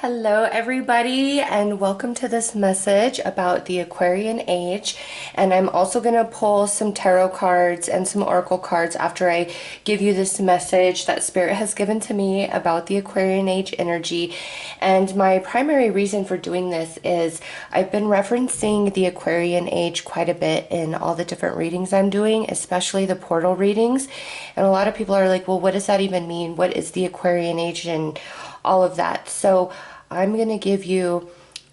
Hello, everybody, and welcome to this message about the Aquarian Age. And I'm also going to pull some tarot cards and some oracle cards after I give you this message that Spirit has given to me about the Aquarian Age energy. And my primary reason for doing this is I've been referencing the Aquarian Age quite a bit in all the different readings I'm doing, especially the portal readings. And a lot of people are like, well, what does that even mean? What is the Aquarian Age and all of that? So I'm going to give you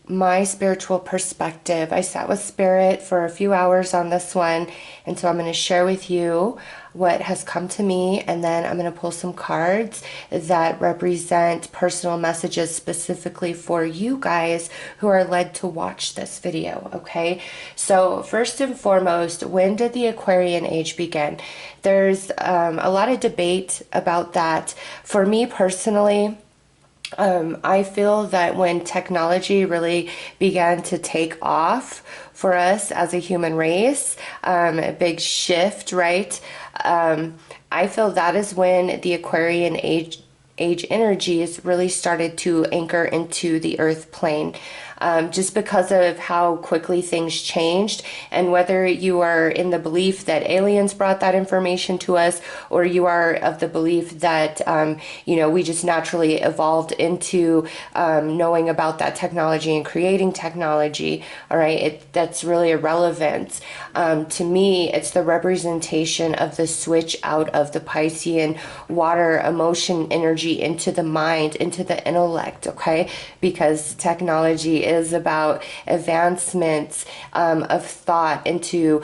my spiritual perspective. I sat with Spirit for a few hours on this one, and so I'm going to share with you what has come to me, and then I'm going to pull some cards that represent personal messages specifically for you guys who are led to watch this video, okay? So first and foremost, when did the Aquarian Age begin? There's a lot of debate about that. For me personally, I feel that when technology really began to take off for us as a human race, a big shift, right? I feel that is when the Aquarian age energies really started to anchor into the earth plane. Just because of how quickly things changed, and whether you are in the belief that aliens brought that information to us, or you are of the belief that we just naturally evolved into knowing about that technology and creating technology. All right, that's really irrelevant. To me, it's the representation of the switch out of the Piscean water emotion energy into the mind, into the intellect. Okay, because technology is about advancements of thought into,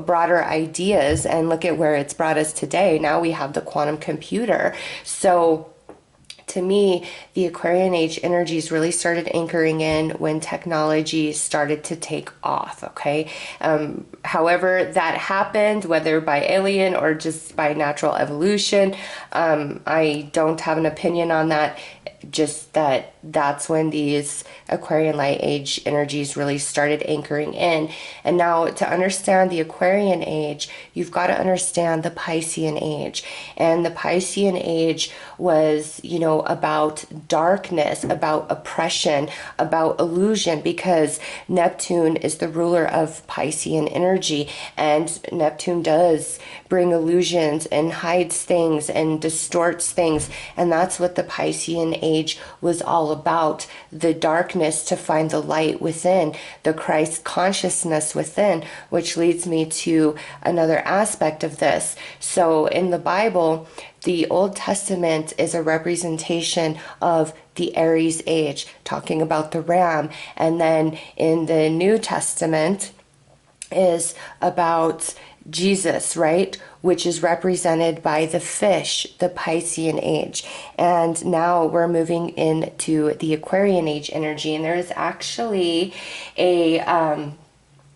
broader ideas, and look at where it's brought us today. Now we have the quantum computer. So to me, the Aquarian Age energies really started anchoring in when technology started to take off, okay? However that happened, whether by alien or just by natural evolution, I don't have an opinion on that. Just that's when these Aquarian light age energies really started anchoring in. And now, to understand the Aquarian age, you've got to understand the Piscean age. And the Piscean age was, about darkness, about oppression, about illusion, because Neptune is the ruler of Piscean energy, and Neptune does bring illusions and hides things and distorts things. And that's what the Piscean age was all about, the darkness to find the light within, the Christ consciousness within, which leads me to another aspect of this. So in the Bible, the Old Testament is a representation of the Aries age, talking about the ram. And then in the New Testament is about Jesus, right? Which is represented by the fish, the Piscean age. And now we're moving into the Aquarian age energy. And there is actually a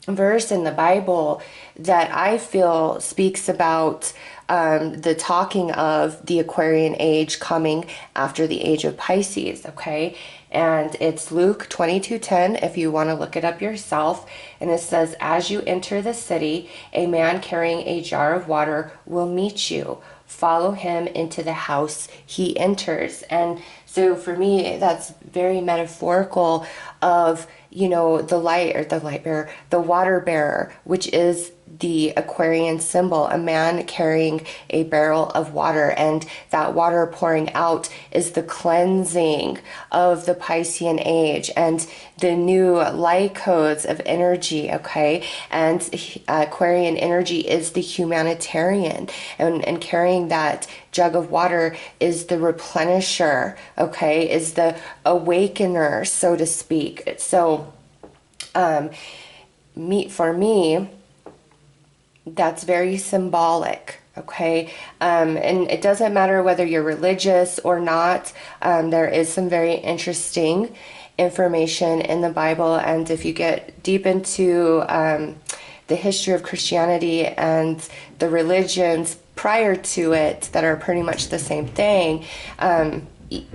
verse in the Bible that I feel speaks about the talking of the Aquarian age coming after the age of Pisces, okay? And it's Luke 22:10, if you want to look it up yourself. And it says, "As you enter the city, a man carrying a jar of water will meet you. Follow him into the house he enters." And so for me, that's very metaphorical of, the light bearer, the water bearer, which is the Aquarian symbol, a man carrying a barrel of water, and that water pouring out is the cleansing of the Piscean age and the new light codes of energy, okay? And Aquarian energy is the humanitarian, and carrying that jug of water is the replenisher, okay, is the awakener, so to speak. So for me, that's very symbolic, okay? And it doesn't matter whether you're religious or not. There is some very interesting information in the Bible, and if you get deep into the history of Christianity and the religions prior to it that are pretty much the same thing,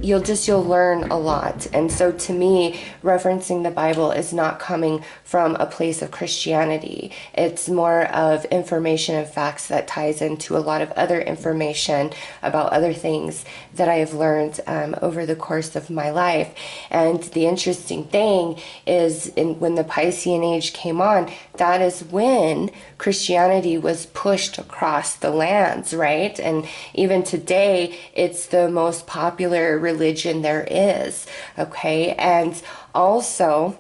you'll learn a lot. And so to me, referencing the Bible is not coming from a place of Christianity. It's more of information and facts that ties into a lot of other information about other things that I have learned over the course of my life. And the interesting thing is, when the Piscean Age came on, that is when Christianity was pushed across the lands, right? And even today, it's the most popular religion there is, okay? And also,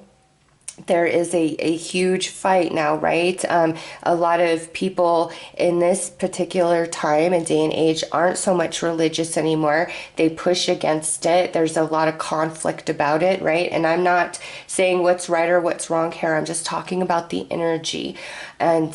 there is a huge fight now, right? A lot of people in this particular time and day and age aren't so much religious anymore. They push against it. There's a lot of conflict about it, right? And I'm not saying what's right or what's wrong here. I'm just talking about the energy. And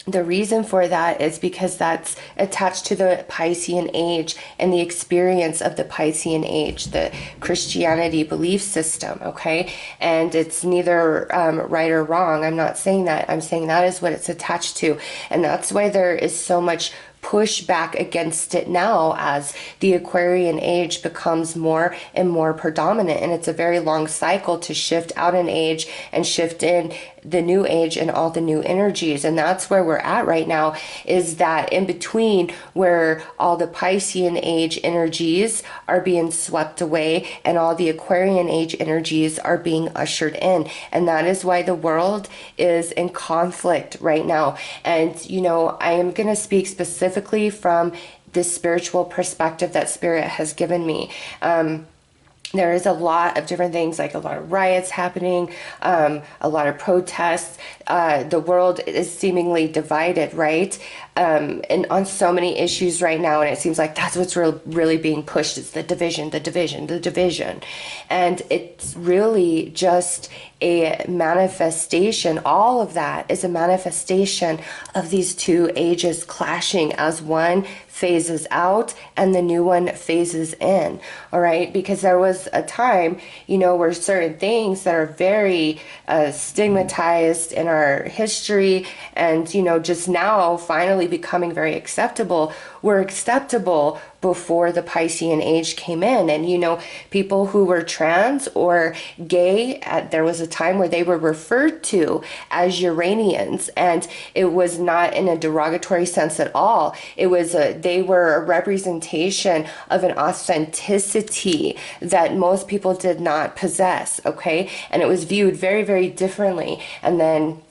the reason for that is because that's attached to the Piscean Age and the experience of the Piscean Age, the Christianity belief system, okay? And it's neither right or wrong. I'm not saying that. I'm saying that is what it's attached to. And that's why there is so much pushback against it now as the Aquarian Age becomes more and more predominant. And it's a very long cycle to shift out an age and shift in the new age and all the new energies. And that's where we're at right now, is that in between where all the Piscean Age energies are being swept away and all the Aquarian Age energies are being ushered in. And that is why the world is in conflict right now. And, I am going to speak specifically from this spiritual perspective that Spirit has given me. There is a lot of different things, like a lot of riots happening, a lot of protests. The world is seemingly divided, right? And on so many issues right now, and it seems like that's what's really being pushed. It's the division, the division, the division. And it's really just a manifestation. All of that is a manifestation of these two ages clashing as one phases out and the new one phases in. All right, because there was a time, where certain things that are very stigmatized in our history and, just now finally becoming very acceptable, were acceptable before the Piscean Age came in. And, people who were trans or gay, there was a time where they were referred to as Uranians, and it was not in a derogatory sense at all. It was they were a representation of an authenticity that most people did not possess, okay? And it was viewed very, very differently. And then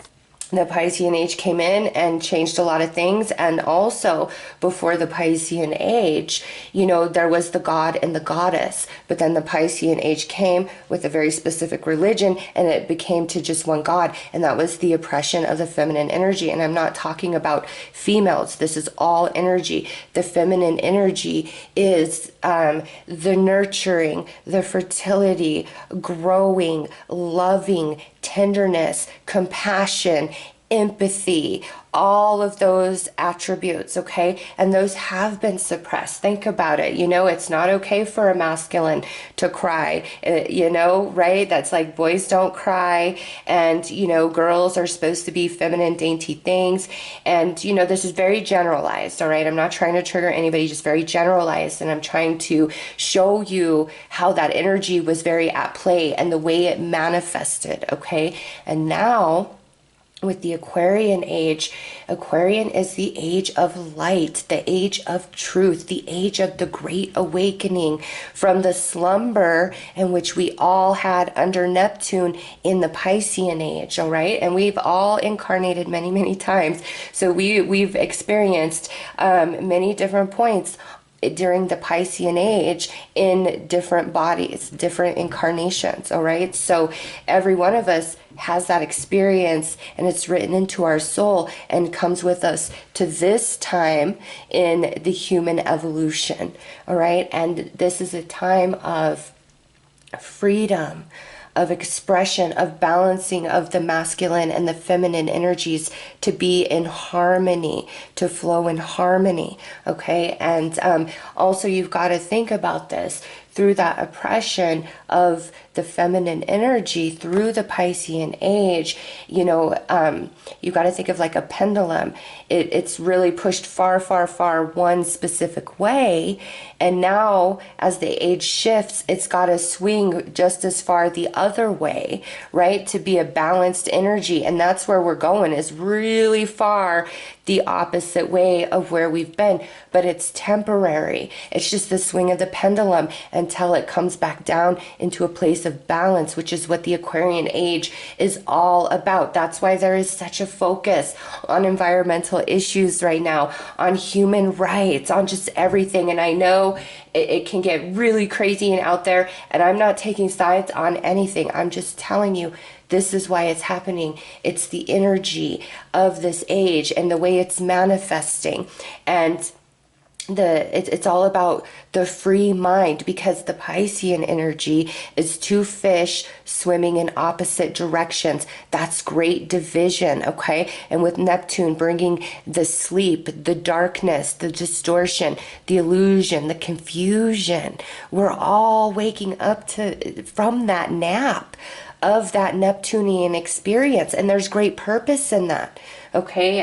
the Piscean Age came in and changed a lot of things. And also, before the Piscean Age, there was the god and the goddess. But then the Piscean Age came with a very specific religion, and it became to just one god. And that was the oppression of the feminine energy. And I'm not talking about females. This is all energy. The feminine energy is the nurturing, the fertility, growing, loving, tenderness, compassion, empathy, all of those attributes, okay? And those have been suppressed. Think about it. It's not okay for a masculine to cry, right? That's like boys don't cry, and, girls are supposed to be feminine, dainty things. And, this is very generalized, all right? I'm not trying to trigger anybody, just very generalized. And I'm trying to show you how that energy was very at play and the way it manifested, okay? And now, with the Aquarian Age, Aquarian is the age of light, the age of truth, the age of the great awakening from the slumber in which we all had under Neptune in the Piscean Age, all right? And we've all incarnated many, many times. So we've experienced many different points during the Piscean Age in different bodies, different incarnations, all right? So every one of us has that experience, and it's written into our soul and comes with us to this time in the human evolution, all right? And this is a time of freedom, of expression, of balancing of the masculine and the feminine energies to be in harmony, to flow in harmony, okay? And also you've got to think about this. through that oppression of the feminine energy through the Piscean age, you got to think of like a pendulum. It's really pushed far, far, far one specific way. And now as the age shifts, it's got to swing just as far the other way, right? To be a balanced energy. And that's where we're going, is really far the opposite way of where we've been. But it's temporary. It's just the swing of the pendulum until it comes back down into a place of balance, which is what the Aquarian age is all about. That's why there is such a focus on environmental issues right now, on human rights, on just everything. And I know it can get really crazy and out there, and I'm not taking sides on anything. I'm just telling you, this is why it's happening. It's the energy of this age and the way it's manifesting. And it's all about the free mind, because the Piscean energy is two fish swimming in opposite directions. That's great division, okay? And with Neptune bringing the sleep, the darkness, the distortion, the illusion, the confusion, we're all waking up from that nap of that Neptunian experience, and there's great purpose in that. Okay,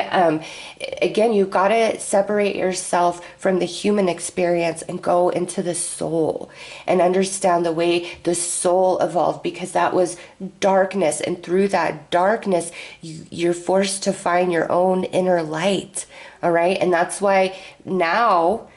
again, you've got to separate yourself from the human experience and go into the soul and understand the way the soul evolved, because that was darkness, and through that darkness you're forced to find your own inner light. All right, and that's why now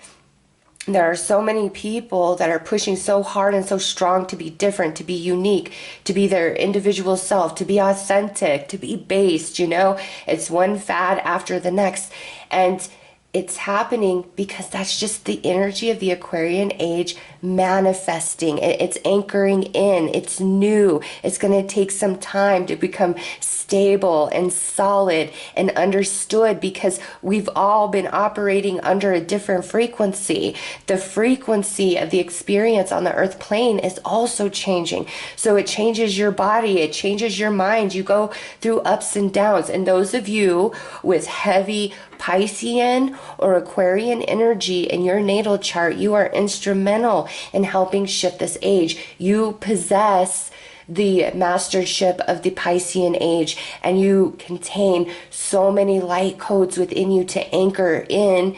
there are so many people that are pushing so hard and so strong to be different, to be unique, to be their individual self, to be authentic, to be based, It's one fad after the next. And it's happening because that's just the energy of the Aquarian age manifesting. It's anchoring in. It's new. It's going to take some time to become stable and solid and understood, because we've all been operating under a different frequency. The frequency of the experience on the earth plane is also changing. So it changes your body. It changes your mind. You go through ups and downs. And those of you with heavy Piscean or Aquarian energy in your natal chart, you are instrumental in helping shift this age. You possess the mastership of the Piscean age, and you contain so many light codes within you to anchor in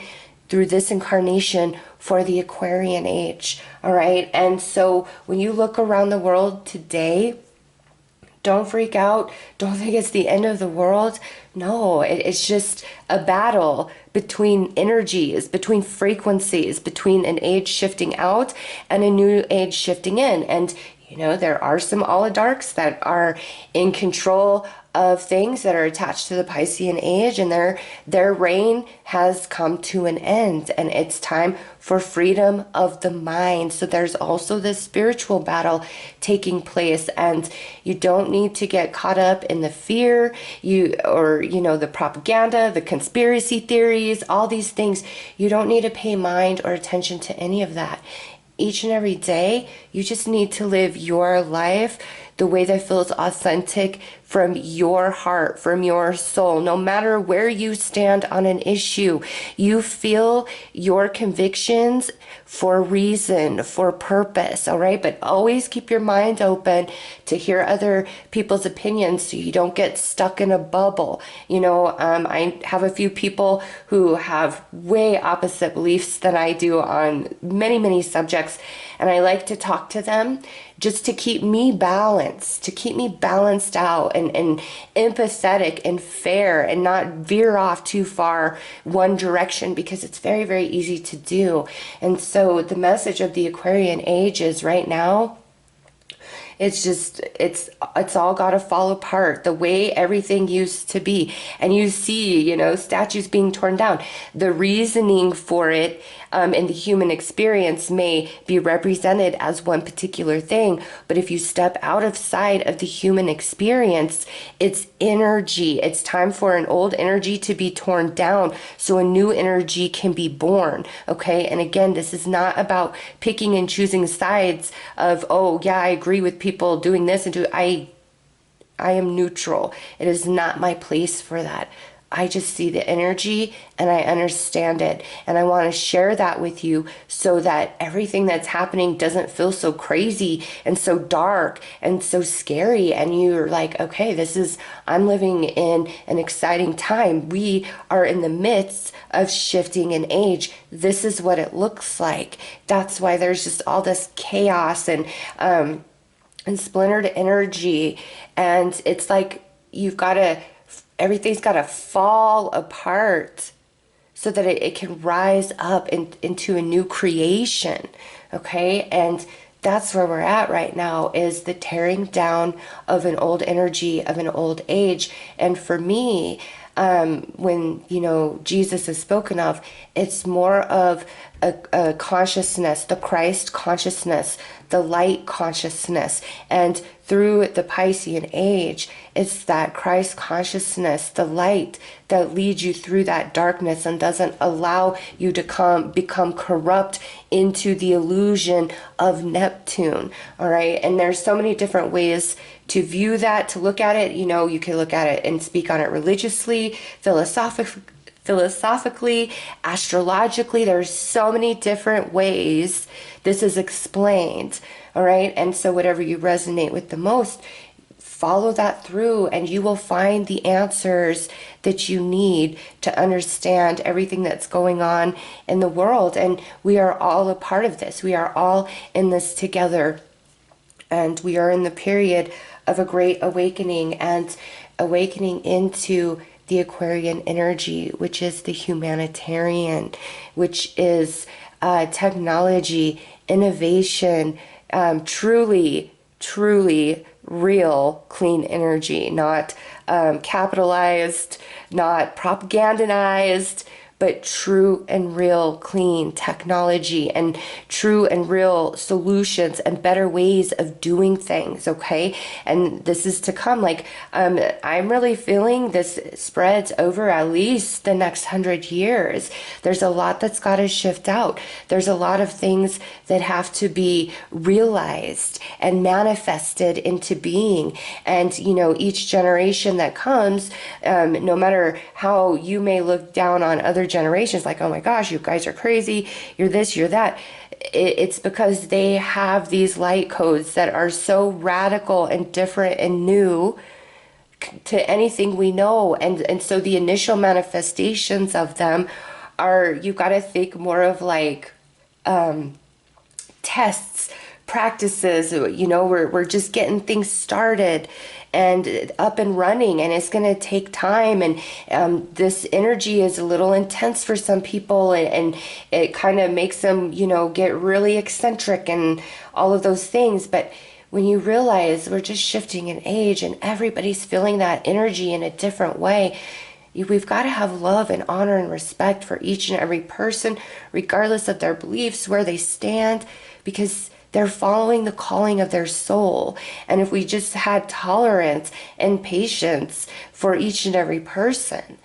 through this incarnation for the Aquarian age. All right. And so when you look around the world today, don't freak out. Don't think it's the end of the world. No, it's just a battle between energies, between frequencies, between an age shifting out and a new age shifting in. And, there are some oligarchs that are in control of things that are attached to the Piscean age, and their reign has come to an end, and it's time for freedom of the mind. So there's also this spiritual battle taking place, and you don't need to get caught up in the fear, the propaganda, the conspiracy theories, all these things. You don't need to pay mind or attention to any of that. Each and every day, you just need to live your life the way that feels authentic from your heart, from your soul. No matter where you stand on an issue, you feel your convictions for a for purpose, all right? But always keep your mind open to hear other people's opinions so you don't get stuck in a bubble. I have a few people who have way opposite beliefs than I do on many, many subjects, and I like to talk to them just to keep me balanced, out and empathetic and fair, and not veer off too far one direction, because it's very, very easy to do. And so the message of the Aquarian age is right now, it's all got to fall apart the way everything used to be. And you see, statues being torn down. The reasoning for it in the human experience may be represented as one particular thing, but if you step out of sight of the human experience, it's energy. It's time for an old energy to be torn down so a new energy can be born. Okay. And again, this is not about picking and choosing sides of, oh yeah, I agree with people doing this and I am neutral. It is not my place for that. I just see the energy and I understand it. And I want to share that with you so that everything that's happening doesn't feel so crazy and so dark and so scary. And you're like, okay, I'm living in an exciting time. We are in the midst of shifting an age. This is what it looks like. That's why there's just all this chaos and splintered energy. And it's like everything's got to fall apart so that it can rise up into a new creation. Okay. And that's where we're at right now, is the tearing down of an old energy, of an old age. And for me, when, Jesus is spoken of, it's more of a consciousness, the Christ consciousness, the light consciousness. And through the Piscean age, it's that Christ consciousness, the light that leads you through that darkness and doesn't allow you to become corrupt into the illusion of Neptune. All right. And there's so many different ways to view that, to look at it. You can look at it and speak on it religiously, philosophically, astrologically. There's so many different ways this is explained. All right. And so whatever you resonate with the most, follow that through and you will find the answers that you need to understand everything that's going on in the world. And we are all a part of this. We are all in this together. And we are in the period of a great awakening and awakening into the Aquarian energy, which is the humanitarian, which is technology, innovation, truly real clean energy, not capitalized, not propagandized, but true and real clean technology and true and real solutions and better ways of doing things. Okay. And this is to come. Like, I'm really feeling this spreads over at least the next 100 years. There's a lot that's got to shift out. There's a lot of things that have to be realized and manifested into being. And, each generation that comes, no matter how you may look down on other generations, like, oh my gosh, you guys are crazy, you're this, you're that. It's because they have these light codes that are so radical and different and new to anything we know. And so the initial manifestations of them are, you got to think more of like tests, practices. We're just getting things started and up and running, and it's going to take time. And this energy is a little intense for some people, and it kind of makes them, get really eccentric and all of those things. But when you realize we're just shifting an age and everybody's feeling that energy in a different way, we've got to have love and honor and respect for each and every person, regardless of their beliefs, where they stand, because they're following the calling of their soul. And if we just had tolerance and patience for each and every person,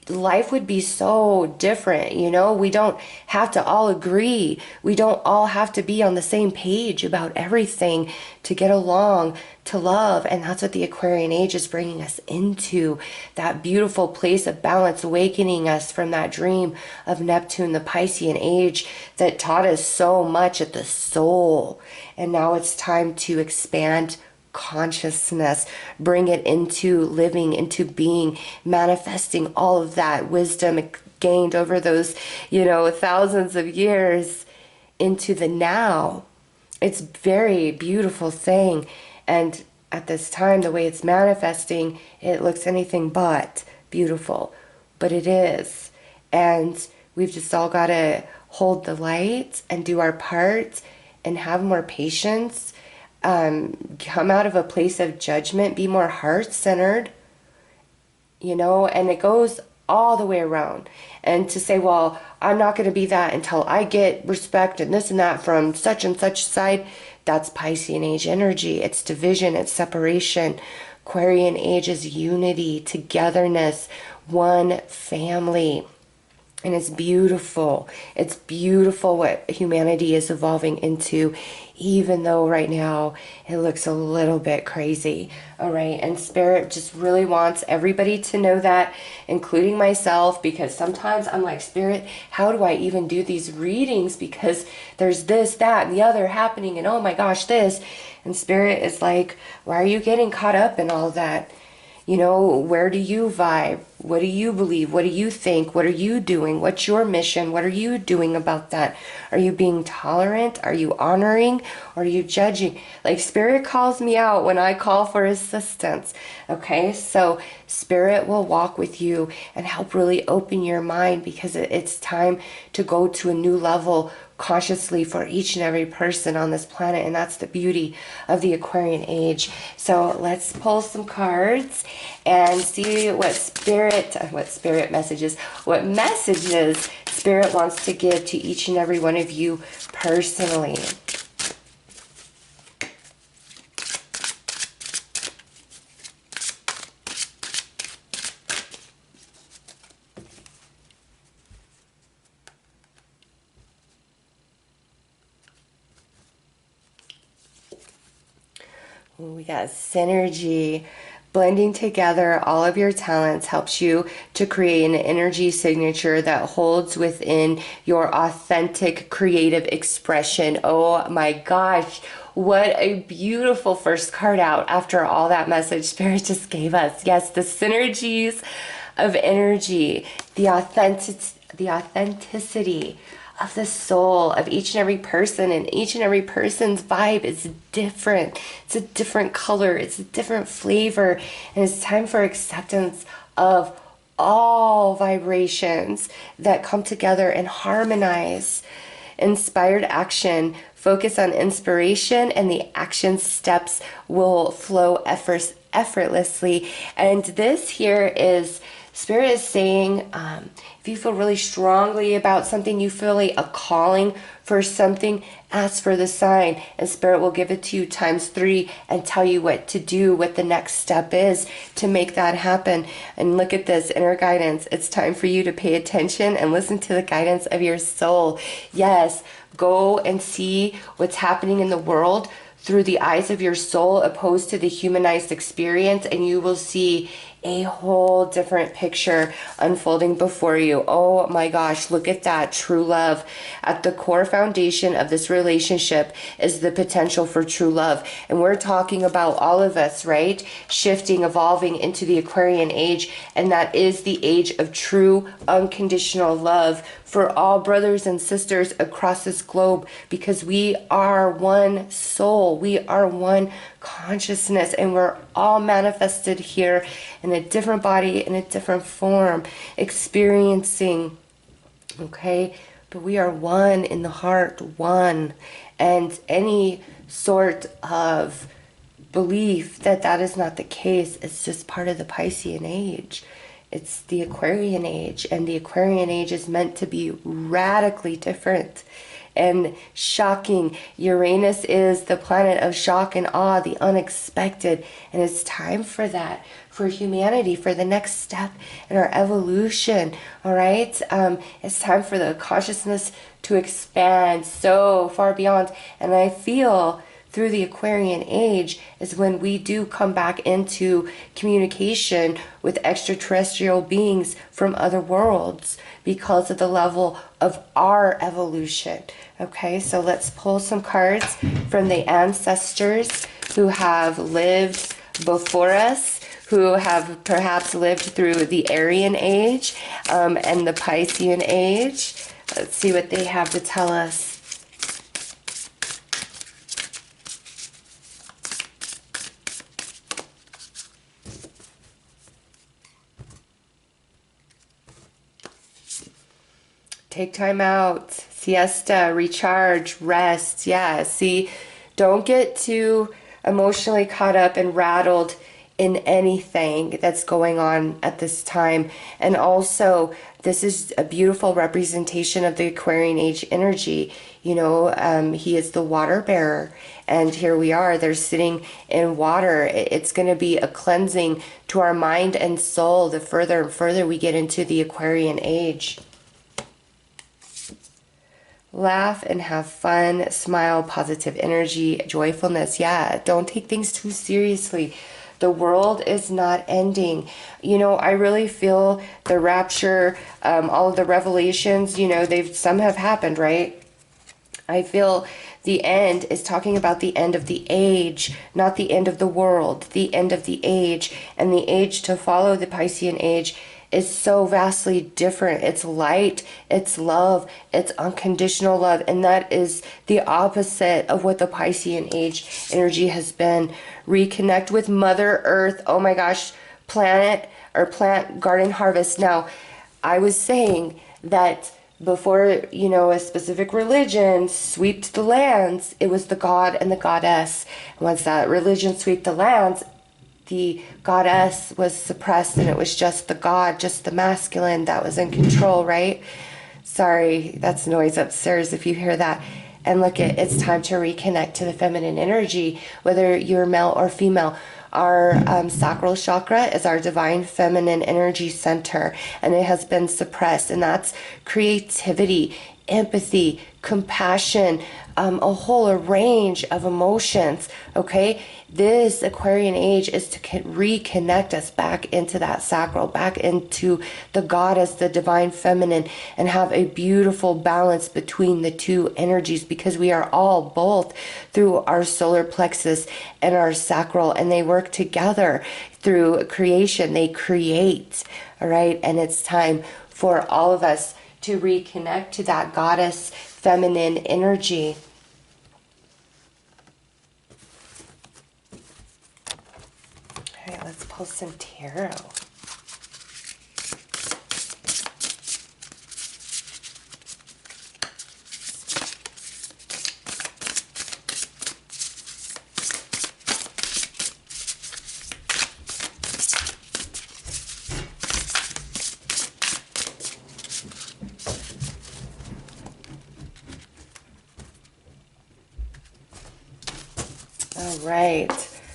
life would be so different. We don't have to all agree. We don't all have to be on the same page about everything to get along, to love. And that's what the Aquarian Age is bringing us into, that beautiful place of balance, awakening us from that dream of Neptune, the Piscean Age that taught us so much at the soul. And now it's time to expand consciousness, bring it into living, into being, manifesting all of that wisdom gained over those, thousands of years into the now. It's a very beautiful thing. And at this time, the way it's manifesting, it looks anything but beautiful, but it is. And we've just all got to hold the light and do our part and have more patience. Come out of a place of judgment, be more heart-centered, and it goes all the way around. And to say, well, I'm not going to be that until I get respect and this and that from such and such side, that's Piscean Age energy. It's division, it's separation. Aquarian Age is unity, togetherness, one family. And it's beautiful. It's beautiful what humanity is evolving into, even though right now it looks a little bit crazy. All right. And Spirit just really wants everybody to know that, including myself, because sometimes I'm like, Spirit, how do I even do these readings? Because there's this, that, and the other happening. And oh my gosh, this. And Spirit is like, why are you getting caught up in all that? You know, where do you vibe? What do you believe? What do you think? What are you doing? What's your mission? What are you doing about that? Are you being tolerant? Are you honoring? Or are you judging? Like, Spirit calls me out when I call for assistance. Okay, so Spirit will walk with you and help really open your mind, because it's time to go to a new level consciously for each and every person on this planet. And that's the beauty of the Aquarian age. So let's pull some cards and see what messages Spirit wants to give to each and every one of you personally. We got synergy. Blending together all of your talents helps you to create an energy signature that holds within your authentic creative expression. Oh my gosh, what a beautiful first card out after all that message Spirit just gave us. Yes, the synergies of energy, the authenticity of the soul of each and every person, and each and every person's vibe is different. It's a different color, it's a different flavor, and it's time for acceptance of all vibrations that come together and harmonize. Inspired action. Focus on inspiration, and the action steps will flow effortlessly. And this here is Spirit is saying, if you feel really strongly about something, you feel like a calling for something, ask for the sign, and Spirit will give it to you ×3 and tell you what to do, what the next step is to make that happen. And look at this inner guidance. It's time for you to pay attention and listen to the guidance of your soul. Yes, go and see what's happening in the world through the eyes of your soul, opposed to the humanized experience, and you will see a whole different picture unfolding before you. Oh my gosh, look at that. True love. At the core foundation of this relationship is the potential for true love. And we're talking about all of us, right? Shifting, evolving into the Aquarian age. And that is the age of true unconditional love for all brothers and sisters across this globe, because we are one soul. We are one consciousness, and we're all manifested here in a different body, in a different form, experiencing, okay? But we are one in the heart, one. And any sort of belief that that is not the case, it's just part of the Piscean age. It's the Aquarian age, and the Aquarian age is meant to be radically different and shocking. Uranus is the planet of shock and awe, the unexpected, and it's time for that, for humanity, for the next step in our evolution. All right, it's time for the consciousness to expand so far beyond. And I feel through the Aquarian age is when we do come back into communication with extraterrestrial beings from other worlds, because of the level of our evolution. Okay, so let's pull some cards from the ancestors who have lived before us, who have perhaps lived through the Aryan age and the Piscean age. Let's see what they have to tell us. Take time out, siesta, recharge, rest. Yeah, see, don't get too emotionally caught up and rattled in anything that's going on at this time. And also, this is a beautiful representation of the Aquarian age energy. You know, he is the water bearer, and here we are, they're sitting in water. It's going to be a cleansing to our mind and soul the further and further we get into the Aquarian age. Laugh and have fun, smile, positive energy, joyfulness. Yeah, don't take things too seriously. The world is not ending. You know, I really feel the rapture, all of the revelations, you know, some have happened, right? I feel the end is talking about the end of the age, not the end of the world, the end of the age. And the age to follow the Piscean age is so vastly different. It's light, it's love, it's unconditional love. And that is the opposite of what the Piscean age energy has been. Reconnect with Mother Earth. Oh my gosh, plant garden harvest. Now, I was saying that before, you know, a specific religion swept the lands, it was the god and the goddess. And once that religion swept the lands, the goddess was suppressed and it was just the god, just the masculine that was in control, right? Sorry, that's noise upstairs if you hear that. And look, it's time to reconnect to the feminine energy, whether you're male or female. Our sacral chakra is our divine feminine energy center, and it has been suppressed, and that's creativity, empathy, compassion, a whole range of emotions, okay? This Aquarian age is to reconnect us back into that sacral, back into the goddess, the divine feminine, and have a beautiful balance between the two energies, because we are all both through our solar plexus and our sacral, and they work together through creation. They create, all right? And it's time for all of us to reconnect to that goddess feminine energy. All right, let's pull some tarot. All right,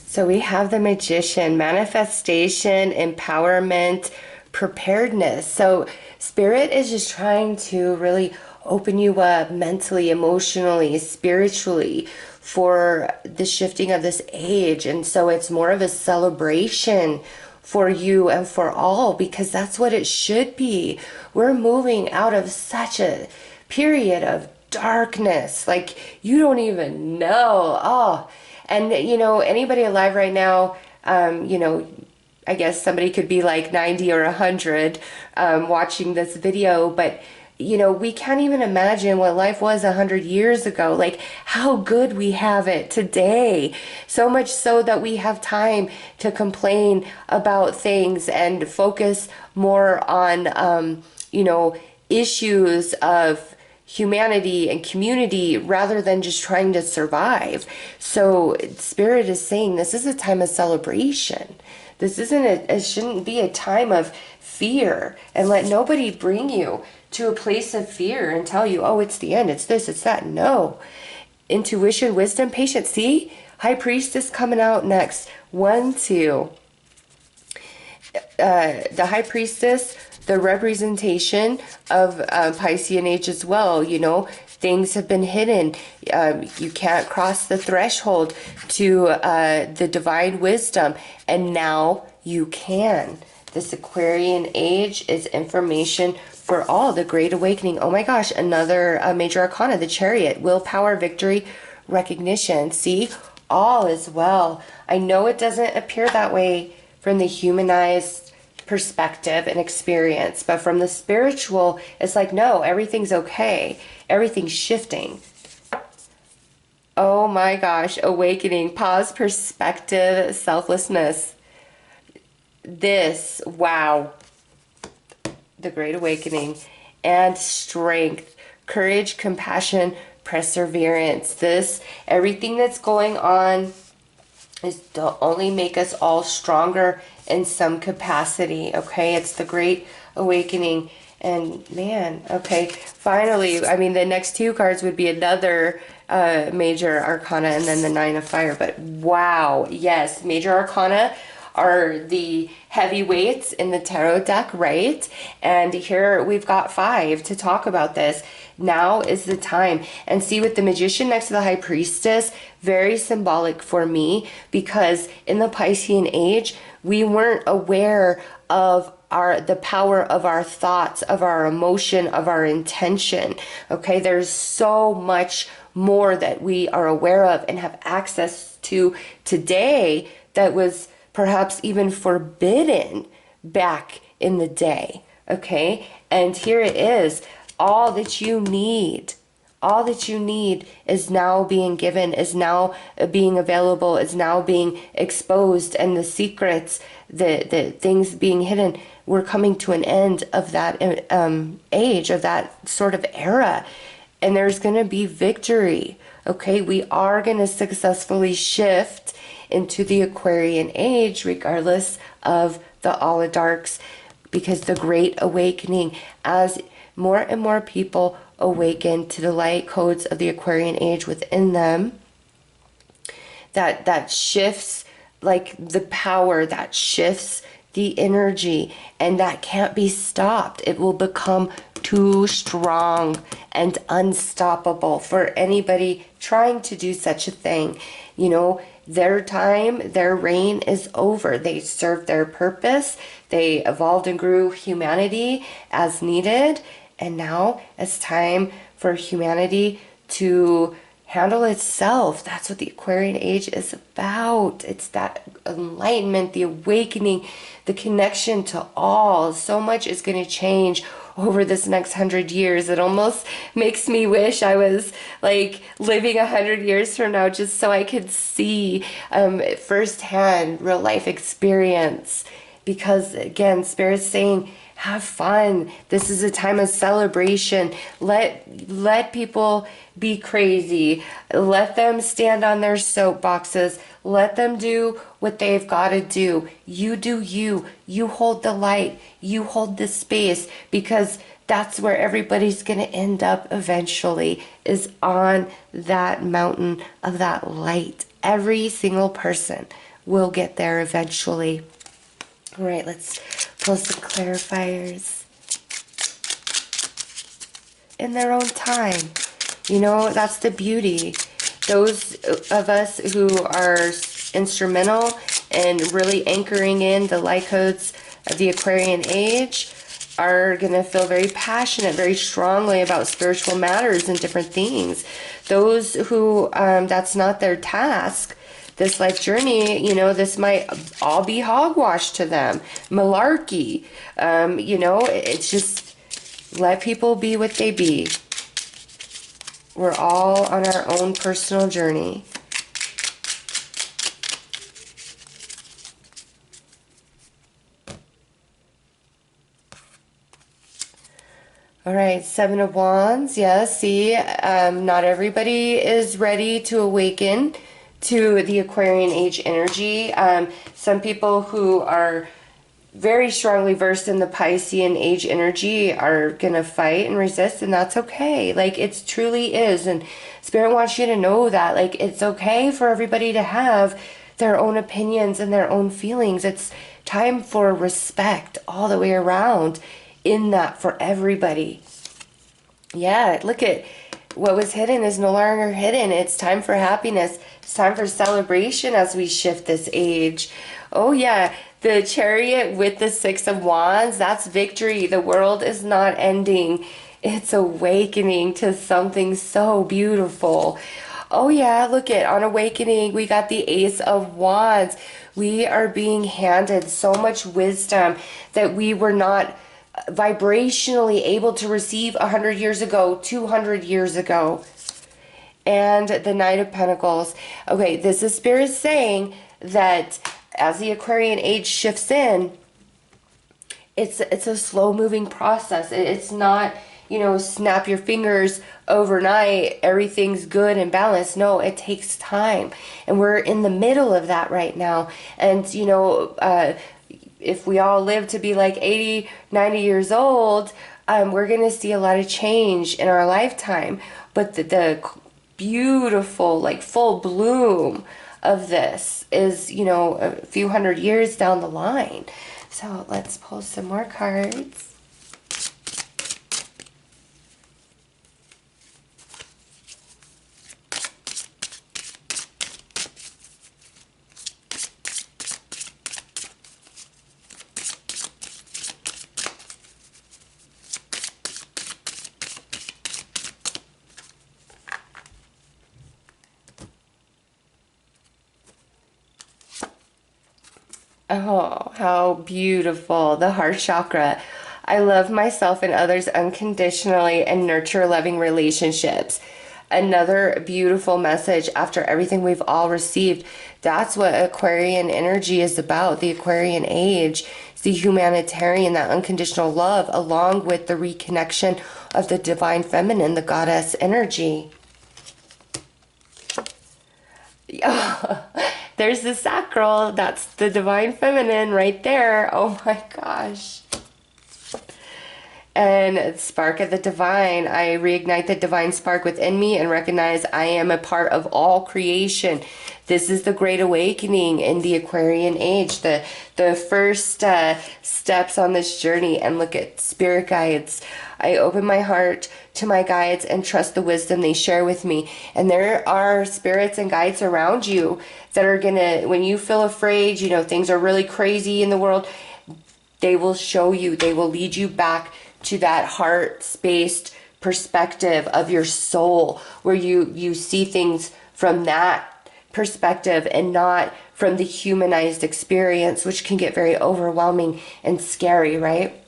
so we have the Magician, manifestation, empowerment, preparedness. So Spirit is just trying to really open you up mentally, emotionally, spiritually for the shifting of this age. And so it's more of a celebration for you and for all, because that's what it should be. We're moving out of such a period of darkness, like you don't even know. Oh, and you know, anybody alive right now, you know, I guess somebody could be like 90 or 100 watching this video, but you know, we can't even imagine what life was 100 years ago, like how good we have it today. So much so that we have time to complain about things and focus more on, you know, issues of humanity and community rather than just trying to survive. So Spirit is saying this is a time of celebration. This it shouldn't be a time of fear, and let nobody bring you to a place of fear and tell you, oh, it's the end, it's this, it's that. No. Intuition, wisdom, patience. See? High Priestess coming out next. 1, 2. The High Priestess, the representation of Piscean age as well. You know, things have been hidden. You can't cross the threshold to the divine wisdom, and now you can. This Aquarian age is information for all. The Great Awakening. Oh my gosh, another major arcana, the Chariot. Willpower, victory, recognition. See, all is well. I know it doesn't appear that way from the humanized perspective and experience, but from the spiritual, it's like, no, everything's okay. Everything's shifting. Oh my gosh, awakening, pause, perspective, selflessness. This, wow. The Great Awakening. And strength, courage, compassion, perseverance. This, everything that's going on is to only make us all stronger in some capacity, okay? It's the Great Awakening. And man, okay, finally, I mean, the next two cards would be another major arcana and then the Nine of Fire. But wow, yes, major arcana are the heavyweights in the tarot deck, right? And here we've got 5 to talk about this. Now is the time. And see, with the Magician next to the High Priestess, very symbolic for me, because in the Piscean age, we weren't aware of the power of our thoughts, of our emotion, of our intention. Okay, there's so much more that we are aware of and have access to today that was perhaps even forbidden back in the day. Okay, and here it is. All that you need is now being given, is now being available, is now being exposed, and the secrets, the things being hidden, we're coming to an end of that age, of that sort of era, and there's going to be victory. Okay, we are going to successfully shift into the Aquarian age, regardless of the oligarchs, because the Great Awakening, as more and more people awaken to the light codes of the Aquarian age within them, that shifts, like the power, that shifts the energy, and that can't be stopped. It will become too strong and unstoppable for anybody trying to do such a thing. You know, their time, their reign is over. They served their purpose. They evolved and grew humanity as needed. And now it's time for humanity to handle itself. That's what the Aquarian age is about. It's that enlightenment, the awakening, the connection to all. So much is going to change over this next 100 years. It almost makes me wish I was like living 100 years from now, just so I could see firsthand real life experience. Because again, Spirit's saying, have fun. This is a time of celebration. Let people be crazy. Let them stand on their soapboxes. Let them do what they've got to do. You do you. You hold the light. You hold the space, because that's where everybody's going to end up eventually, is on that mountain of that light. Every single person will get there eventually. All right, let's pull some clarifiers in their own time. You know, that's the beauty. Those of us who are instrumental in really anchoring in the light codes of the Aquarian age are going to feel very passionate, very strongly about spiritual matters and different things. Those who that's not their task, this life journey, you know, this might all be hogwash to them, malarkey. You know, it's just let people be what they be. We're all on our own personal journey. All right, Seven of Wands. Yes, see, not everybody is ready to awaken to the Aquarian age energy. Some people who are very strongly versed in the Piscean age energy are gonna fight and resist, and that's okay. Like, it truly is, and Spirit wants you to know that, like, it's okay for everybody to have their own opinions and their own feelings. It's time for respect all the way around in that for everybody. Yeah, look at what was hidden is no longer hidden. It's time for happiness. It's time for celebration as we shift this age. Oh yeah, the Chariot with the Six of Wands, that's victory. The world is not ending. It's awakening to something so beautiful. Oh yeah, look at, on awakening, we got the Ace of Wands. We are being handed so much wisdom that we were not vibrationally able to receive 100 years ago, 200 years ago. And the Knight of Pentacles. Okay, this is Spirit saying that as the Aquarian age shifts in, it's a slow moving process. It's not, you know, snap your fingers overnight, everything's good and balanced. No, it takes time. And we're in the middle of that right now. And, you know, if we all live to be like 80, 90 years old, we're going to see a lot of change in our lifetime. But the beautiful, like, full bloom of this is, you know, a few hundred years down the line. So let's pull some more cards. Oh, how beautiful. The heart chakra. I love myself and others unconditionally and nurture loving relationships. Another beautiful message after everything we've all received. That's what Aquarian energy is about. The Aquarian age. It's the humanitarian, that unconditional love, along with the reconnection of the divine feminine, the goddess energy. There's the sacral. That's the divine feminine right there. Oh my gosh. And spark of the divine. I reignite the divine spark within me and recognize I am a part of all creation. This is the great awakening in the Aquarian age. The first steps on this journey. And look at spirit guides. I open my heart to my guides and trust the wisdom they share with me. And there are spirits and guides around you that are gonna, when you feel afraid, you know, things are really crazy in the world, they will show you, they will lead you back to that heart-spaced perspective of your soul, where you see things from that perspective and not from the humanized experience, which can get very overwhelming and scary, right?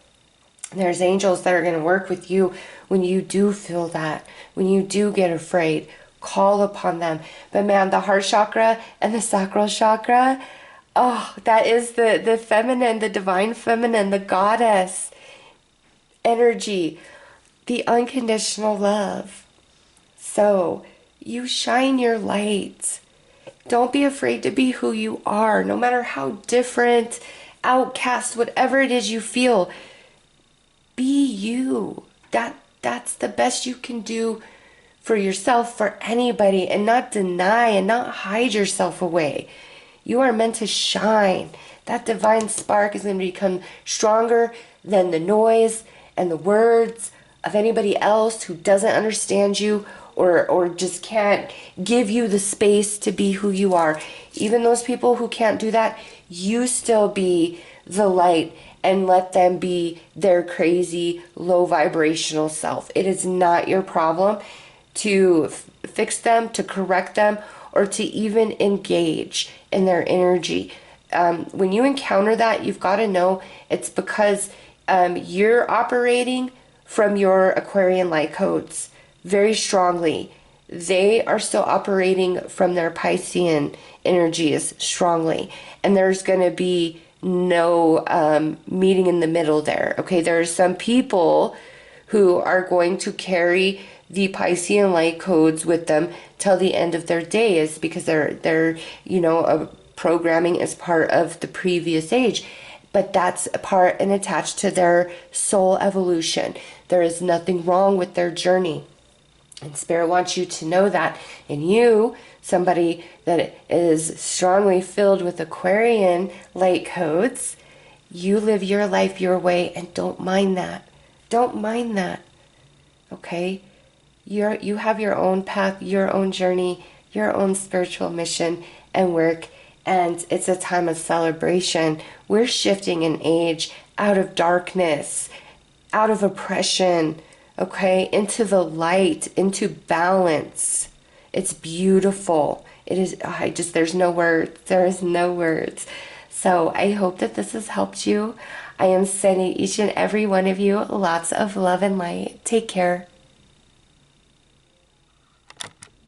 There's angels that are going to work with you when you do feel that, when you do get afraid. Call upon them. But man, the heart chakra and the sacral chakra, oh, that is the feminine, the divine feminine, the goddess energy, the unconditional love. So you shine your light. Don't be afraid to be who you are, no matter how different, outcast, whatever it is you feel. Be you. That's the best you can do for yourself, for anybody, and not deny and not hide yourself away. You are meant to shine. That divine spark is going to become stronger than the noise and the words of anybody else who doesn't understand you or just can't give you the space to be who you are. Even those people who can't do that, you still be the light and let them be their crazy, low vibrational self. It is not your problem to fix them, to correct them, or to even engage in their energy. When you encounter that, you've got to know it's because you're operating from your Aquarian light codes very strongly. They are still operating from their Piscean energies strongly. And there's going to be no meeting in the middle there. Okay, there are some people who are going to carry the Piscean light codes with them till the end of their days, because they're you know, programming is part of the previous age. But that's a part and attached to their soul evolution. There is nothing wrong with their journey. And Spirit wants you to know that. And you, somebody that is strongly filled with Aquarian light codes, you live your life your way and don't mind that. Don't mind that. Okay? You have your own path, your own journey, your own spiritual mission and work. And it's a time of celebration. We're shifting an age out of darkness, out of oppression, okay, into the light, into balance. It's beautiful. It is, there's no words. There is no words. So I hope that this has helped you. I am sending each and every one of you lots of love and light. Take care.